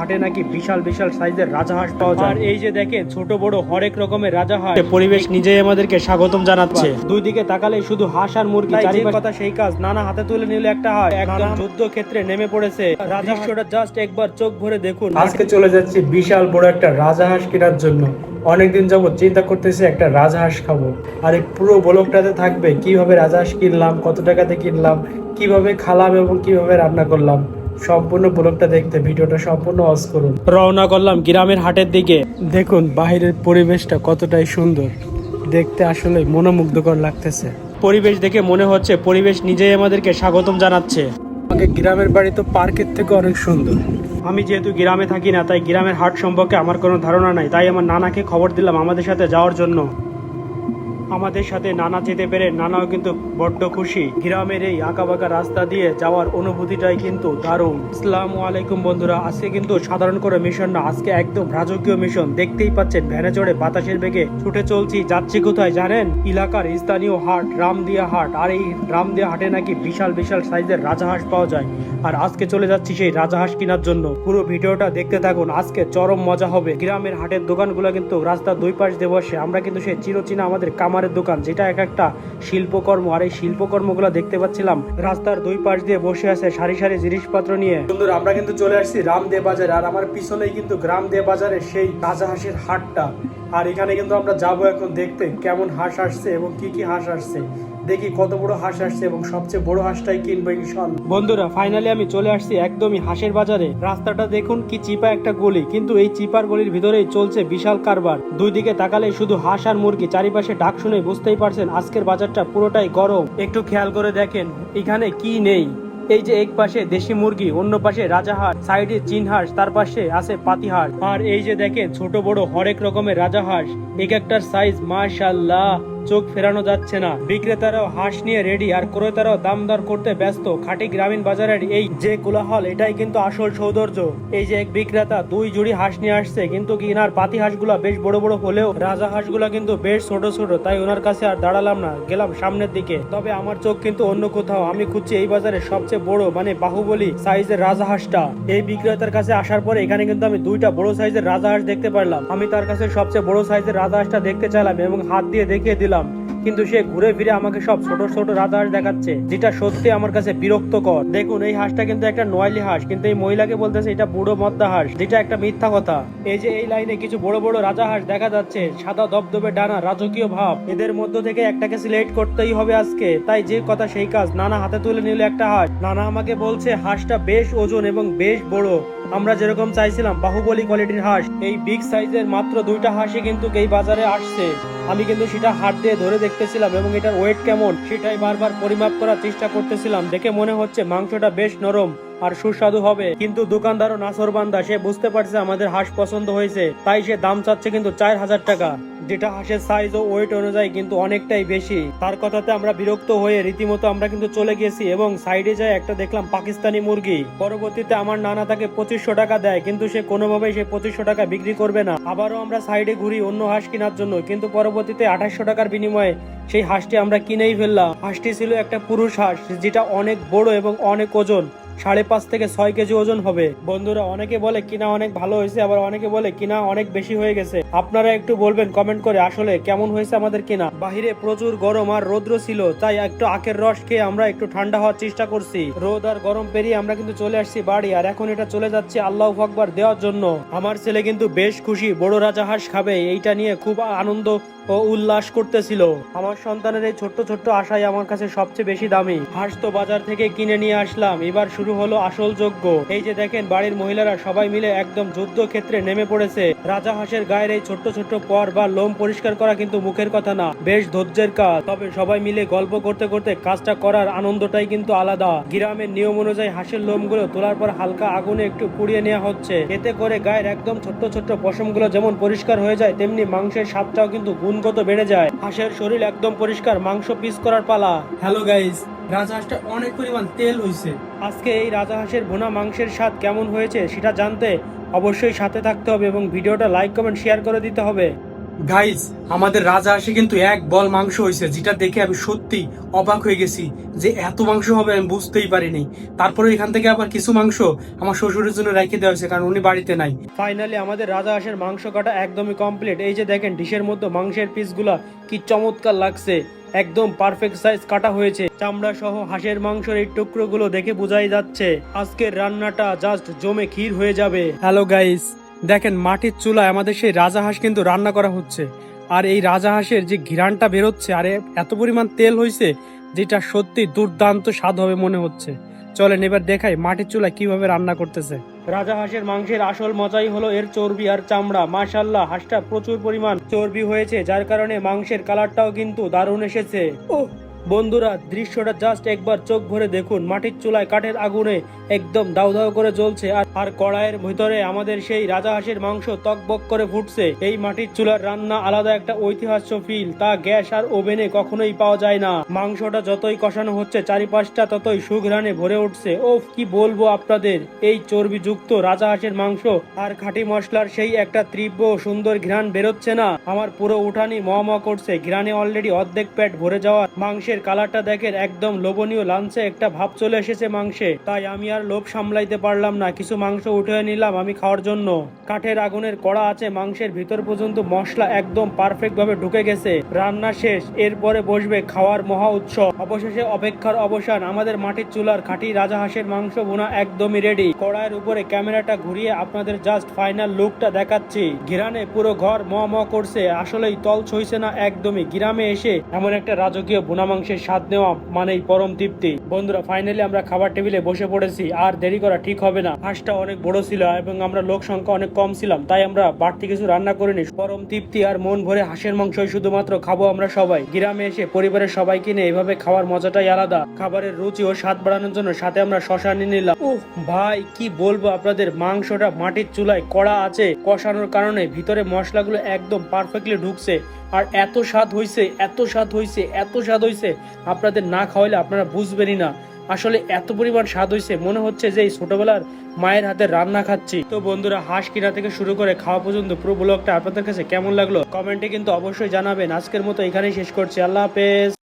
হাটে নাকি বিশাল বিশাল সাইজের রাজাহাঁস পাওয়া যায়। আর এই যে দেখেন ছোট বড় হরেক রকমের রাজাহাঁস, পরিবেশ নিজেই আমাদেরকে স্বাগতম জানাচ্ছে। দুই দিকে তাকালে শুধু হাঁস আর মুরগি, চারিপাশে কথা সেই কাজ। নানা হাতে তুলে নিলে একটা হাঁস, একদম যুদ্ধ ক্ষেত্রে নেমে পড়েছে। রাজাহাঁসটা জাস্ট একবার চোখ ভরে দেখুন। আজকে চলে যাচ্ছি বিশাল বড় একটা রাজাহাঁস কেনার জন্য। অনেকদিন যাবত চিন্তা করতেছি একটা রাজাহাঁস খাবো। আর এই পুরো ব্লগটাতে থাকবে কিভাবে রাজাহাঁস কিনলাম, কত টাকাতে কিনলাম, কিভাবে খালাম এবং কিভাবে রান্না করলাম। সম্পূর্ণ ব্লগটা দেখতে ভিডিওটা সম্পূর্ণ ওয়াচ করুন। রওনা করলাম গ্রামের হাটের দিকে। দেখুন বাহিরের পরিবেশটা কতটাই সুন্দর, দেখতে আসলে মনোমুগ্ধকর লাগতেছে। পরিবেশ দেখে মনে হচ্ছে পরিবেশ নিজেই আমাদেরকে স্বাগতম জানাচ্ছে। আমাকে গ্রামের বাড়ি তো পার্কের থেকে অনেক সুন্দর। আমি যেহেতু গ্রামে থাকি না, তাই গ্রামের হাট সম্পর্কে আমার কোনো ধারণা নাই। তাই আমার নানাকে খবর দিলাম আমাদের সাথে যাওয়ার জন্য। আমাদের সাথে নানা যেতে পেরে নানাও কিন্তু বড্ড খুশি। গ্রামের এই আঁকাবাঁকা রাস্তা দিয়ে যাওয়ার অনুভূতিটাই কিন্তু দারুণ। আসসালামু আলাইকুম বন্ধুরা, আজকে কিন্তু সাধারণ করে মিশন না, আজকে একদম রাজকীয় মিশন। দেখতেই পাচ্ছেন ভ্যানে চড়ে বাতাসের বেগে ছুটে চলছি। যাচ্ছি কোথায় জানেন? এলাকার স্থানীয় হাট, রামদিয়া হাট। আর এই রামদিয়া হাটে নাকি বিশাল বিশাল সাইজের রাজাহাঁস পাওয়া যায়। আর আজকে চলে যাচ্ছি সেই রাজাহাঁস কেনার জন্য। পুরো ভিডিওটা দেখতে থাকুন, আজকে চরম মজা হবে। গ্রামের হাটের দোকানগুলো কিন্তু রাস্তার দুই পাশ দিয়ে বসে। আমরা কিন্তু সেই চিরচেনা আমাদের কামারের দোকান, যেটা এক একটা শিল্পকর্ম। আর এই শিল্পকর্মগুলো দেখতে পাচ্ছিলাম রাস্তার দুই পাশ দিয়ে বসে আছে সারি সারি জিনিসপত্র নিয়ে। বন্ধুরা আমরা কিন্তু চলে আসছি রামদে বাজারে। আর আমার পিছনেই কিন্তু গ্রামদে বাজারে সেই রাজাহাঁসের হাটটা। আর এখানে কিন্তু আমরা যাবো এখন দেখতে কেমন হাঁস আসছে এবং কি কি হাঁস আসছে। দেখি কত বড় হাঁস আসছে এবং সবচেয়ে বড় হাঁসটাই কিনবো ইনশাআল্লাহ। বন্ধুরা ফাইনালি আমি চলে আসছি একদমই হাঁসের বাজারে। রাস্তাটা দেখুন কি চিপা একটা গলি, কিন্তু এই চিপার গলির ভিতরেই চলছে বিশাল কারবার। দুই দিকে তাকালে শুধু হাঁস আর মুরগি, চারিপাশে ডাক শুনে বুঝতেই পারছেন আজকের বাজারটা পুরোটাই গরম। একটু খেয়াল করে দেখেন এখানে কি নেই। এই যে এক পাশে দেশি মুরগি, অন্য পাশে রাজাহাঁস, সাইডে চীন হাঁস, তার পাশে আছে পাতিহাঁস। আর এই যে দেখেন ছোট বড় হরেক রকমের রাজাহাঁস, এক একটার সাইজ মাশাআল্লাহ চোখ ফেরানো যাচ্ছে না। বিক্রেতারাও হাঁস নিয়ে রেডি আর ক্রেতারাও দাম দর করতে ব্যস্ত। খাঁটি গ্রামীণ বাজারের এই যে কোলাহল, এটাই কিন্তু আসল সৌন্দর্য। এই যে এক বিক্রেতা দুই জুড়ি হাঁস নিয়ে আসছে, কিন্তু কিনার পাতি হাঁসগুলা বেশ বড় বড় হলেও রাজা হাঁসগুলা কিন্তু বেশ ছোট ছোট। তাই ওনার কাছে আর দাঁড়ালাম না, গেলাম সামনের দিকে। তবে আমার চোখ কিন্তু অন্য কোথাও। আমি খুঁজছি এই বাজারে সবচেয়ে বড় মানে বাহুবলী সাইজের রাজাহাঁসটা। এই বিক্রেতার কাছে আসার পরে এখানে কিন্তু আমি দুইটা বড় সাইজের রাজাহাঁস দেখতে পারলাম। আমি তার কাছে সবচেয়ে বড় সাইজের রাজাহাঁসটা দেখতে চাইলাম এবং হাত দিয়ে দেখিয়ে দিলাম, কিন্তু সে ঘুরে ফিরে আমাকে সব ছোট ছোট রাজাহাঁস দেখাচ্ছে, যেটা সত্যি আমার কাছে বিরক্তকর। দেখুন এই হাঁসটা কিন্তু একটা নোয়ালি হাঁস, কিন্তু এই মহিলাকে বলতেছে এটা বুড়ো মদ্দা হাঁস, যেটা একটা মিথ্যা কথা। এই যে এই লাইনে কিছু বড় বড় রাজাহাঁস দেখা যাচ্ছে, সাদা দবদবে ডানা, রাজকীয় ভাব। এদের মধ্য থেকে একটাকে সিলেক্ট করতেই হবে আজকে। তাই যে কথা সেই কাজ, নানা হাতে তুলে নিলে একটা হাঁস। নানা আমাকে বলছে হাঁসটা বেশ ওজন এবং বেশ বড়, আমরা যেরকম চাইছিলাম বাহুবলী কোয়ালিটির হাঁস। এই বিগ সাইজের মাত্র দুইটা হাঁসই কিন্তু এই বাজারে আসছে। আমি কিন্তু সেটা হাত দিয়ে ধরে দেখতেছিলাম এবং এটার ওয়েট কেমন সেটাই বারবার পরিমাপ করার চেষ্টা করতেছিলাম। দেখে মনে হচ্ছে মাংসটা বেশ নরম আর সুস্বাদু হবে। কিন্তু দোকানদারও নাসরবান্দা, সে বুঝতে পারছে আমাদের হাঁস পছন্দ হয়েছে, তাই সে দাম চাচ্ছে কিন্তু 4000 টাকা, যেটা হাঁসের সাইজ ও ওয়েট অনুযায়ী কিন্তু অনেকটাই বেশি। তার কথাতে আমরা বিরক্ত হয়ে রীতিমতো আমরা কিন্তু চলে গেছি এবং সাইডে যায় একটা দেখলাম পাকিস্তানি মুরগি। পরবর্তীতে আমার নানা তাকে 2500 টাকা দেয়, কিন্তু সে কোনোভাবেই সে 2500 টাকা বিক্রি করবে না। আবারও আমরা সাইডে ঘুরি অন্য হাঁস কেনার জন্য, কিন্তু পরবর্তীতে 2800 টাকার বিনিময়ে সেই হাঁসটি আমরা কিনেই ফেললাম। হাঁসটি ছিল একটা পুরুষ হাঁস, যেটা অনেক বড় এবং অনেক ওজন, 5.5 থেকে 6 কেজি ওজন হবে। বন্ধুরা অনেকে বলে কিনা অনেক ভালো হয়েছে, আবার অনেকে বলে কিনা অনেক বেশি হয়ে গেছে। আপনারা একটু বলবেন কমেন্ট করে আসলে কেমন হয়েছে আমাদের কিনা। বাহিরে প্রচুর গরম আর রৌদ্র ছিল, তাই একটু আখের রস খেয়ে আমরা একটু ঠান্ডা হওয়ার চেষ্টা করছি। রোদ আর গরম পেরিয়ে আমরা কিন্তু চলে আসছি বাড়ি। আর এখন এটা চলে যাচ্ছে আল্লাহু আকবার দেওয়ার জন্য। আমার ছেলে কিন্তু বেশ খুশি, বড় রাজাহাঁস খাবে, এইটা নিয়ে খুব আনন্দ ও উল্লাস করতেছিল। আমার সন্তানের এই ছোট্ট ছোট্ট আশাই আমার কাছে সবচেয়ে বেশি দামি। হাঁস তো বাজার থেকে কিনে নিয়ে আসলাম, এবার শুরু হলো আসল যজ্ঞ। এই যে দেখেন বাড়ির মহিলারা সবাই মিলে একদম যুদ্ধ ক্ষেত্রে নেমে পড়েছে। রাজা হাঁসের গায়ের এই ছোট্ট ছোট্ট পর বা লোম পরিষ্কার করা কিন্তু মুখের কথা না, বেশ ধৈর্যের কাজ। তবে সবাই মিলে গল্প করতে করতে কাজটা করার আনন্দটাই কিন্তু আলাদা। গ্রামের নিয়ম অনুযায়ী হাঁসের লোমগুলো তোলার পর হালকা আগুনে একটু পুড়িয়ে নেওয়া হচ্ছে। এতে করে গায়ের একদম ছোট্ট ছোট্ট পশমগুলো যেমন পরিষ্কার হয়ে যায়, তেমনি মাংসের স্বাদটাও কিন্তু গুণগত বেড়ে যায়। হাঁসের শরীর একদম পরিষ্কার, মাংস পিস করার পালা। হ্যালো গাইস, রাজহাঁসটা অনেক পরিমাণ তেল হয়েছে। আজকে এই রাজহাঁসের ভুনা মাংসের স্বাদ কেমন হয়েছে সেটা জানতে অবশ্যই সাথে থাকতে হবে এবং ভিডিওটা লাইক কমেন্ট শেয়ার করে দিতে হবে। গাইস, আমাদের রাজহাঁসে কিন্তু এক বল মাংস হয়েছে, যেটা দেখে আমি সত্যি অবাক হয়ে গেছি যে এত মাংস হবে আমি বুঝতেই পারিনি। তারপরে এখান থেকে আবার কিছু মাংস আমার শ্বশুরের জন্য রেখে দেওয়া হয়েছে, কারণ উনি বাড়িতে নাই। ফাইনালি আমাদের রাজহাঁসের মাংস কাটা একদমই কমপ্লিট। এই যে দেখেন ডিশের মধ্যে মাংসের পিসগুলা কি চমৎকার লাগছে, একদম পারফেক্ট সাইজ কাটা হয়েছে। চামড়া সহ হাঁসের মাংসের এই টুকরোগুলো দেখে বোঝাই যাচ্ছে আজকের রান্নাটা জাস্ট জমে ক্ষীর হয়ে যাবে। হ্যালো গাইস, দেখেন মাটির চুলায় আমাদের সেই রাজহাঁস কিন্তু রান্না করা হচ্ছে। আর এই রাজহাঁসের যে ঘ্রাণটা বেরোচ্ছে, আর এত পরিমাণ তেল হয়েছে যেটা সত্যি দুর্দান্ত স্বাদ হবে মনে হচ্ছে। চলেন এবার দেখাই মাটির চুলায় কিভাবে রান্না করতেছে। রাজহাঁসের মাংসের আসল মজাই হলো এর চর্বি আর চামড়া। মাশাআল্লাহ, হাঁসটা প্রচুর পরিমাণ চর্বি হয়েছে, যার কারণে মাংসের কালারটাও কিন্তু দারুণ এসেছে। ও বন্ধুরা, দৃশ্যটা জাস্ট একবার চোখ ভরে দেখুন। মাটির চুলায় কাঠের আগুনে একদম দাউ দাউ করে জ্বলছে, আর কড়াইয়ের ভিতরে আমাদের সেই রাজহাঁসের মাংস তকবক করে ফুটছে। এই মাটির চুলার রান্না আলাদা একটা ঐতিহাস্য ফিল, তা গ্যাস আর ওভেনে কখনোই পাওয়া যায় না। মাংসটা যতই কষানো হচ্ছে চারিপাশটা ততই সুঘ্রাণে ভরে উঠছে। ওফ, কি বলবো আপনাদের, এই চর্বিযুক্ত রাজহাঁসের মাংস আর খাঁটি মশলার সেই একটা তীব্র সুন্দর ঘ্রাণ বেরোচ্ছে না, আমার পুরো উঠানি ম ম করছে। ঘ্রাণে অলরেডি অর্ধেক পেট ভরে যাওয়া। মাংসের কালারটা দেখেন, একদম লোভনীয়, লাঞ্চে একটা ভাব চলে এসেছে মাংসে। তাই আমি আর লোভ সামলাইতে পারলাম না, কিছু মাংস উঠে নিলাম আমি খাওয়ার জন্য। কাঠের আগুনের কড়া আছে, মাংসের ভিতর পর্যন্ত মশলা একদম পারফেক্ট ভাবে ঢুকে গেছে। রান্না শেষ, এরপরে বসবে খাওয়ার মহা উৎসব। অবশেষে অপেক্ষার অবসান, আমাদের মাটির চুলার খাঁটি রাজহাঁসের মাংস ভুনা একদমই রেডি। কড়াইয়ের উপরে ক্যামেরাটা ঘুরিয়ে আপনাদের জাস্ট ফাইনাল লুকটা দেখাচ্ছি। ঘিরানে পুরো ঘর ম ম করছে, আসলেই তল ছইছে না একদমই। গ্রামে এসে এমন একটা রাজকীয় ভুনা মাংসের স্বাদ নেওয়া মানেই পরম তৃপ্তি। বন্ধুরা, ফাইনালি আমরা খাবার টেবিলে বসে পড়েছি, আর দেরি করা ঠিক হবে না। হাঁসটা অনেক বড় ছিল এবং আমরা লোক সংখ্যা অনেক কম ছিলাম, তাই আমরা বাড়তি কিছু রান্না করিনি। পরম তৃপ্তি আর মন ভরে হাঁসের মাংসই শুধুমাত্র খাবো আমরা সবাই। গ্রামে এসে পরিবারের সবাইকে নিয়ে এইভাবে খাওয়ার মজাটাই আলাদা। খাবারের রুচি ও স্বাদ বাড়ানোর জন্য সাথে আমরা শশা নিয়ে নিলাম। উহ ভাই, কি বলবো আপনাদের, মাংসটা মাটির চুলায় কড়া আছে, কষানোর কারণে ভিতরে মশলাগুলো একদম পারফেক্টলি ঢুকছে। আর এত স্বাদ হয়েছে, এত স্বাদ হয়েছে, এত স্বাদ হয়েছে, আপনাদের না খাওয়াইলে আপনারা বুঝবেনই না। আসলে এত পরিমাণ স্বাদ হয়েছে, মনে হচ্ছে যে এই ছোটবেলার মায়ের হাতে রান্না খাচ্ছি। তো বন্ধুরা, হাঁস কিনা থেকে শুরু করে খাওয়া পর্যন্ত পুরো ব্লগটা আপনাদের কাছে কেমন লাগলো কমেন্টে কিন্তু অবশ্যই জানাবেন। আজকের মতো এখানেই শেষ করছি, আল্লাহ হাফেজ।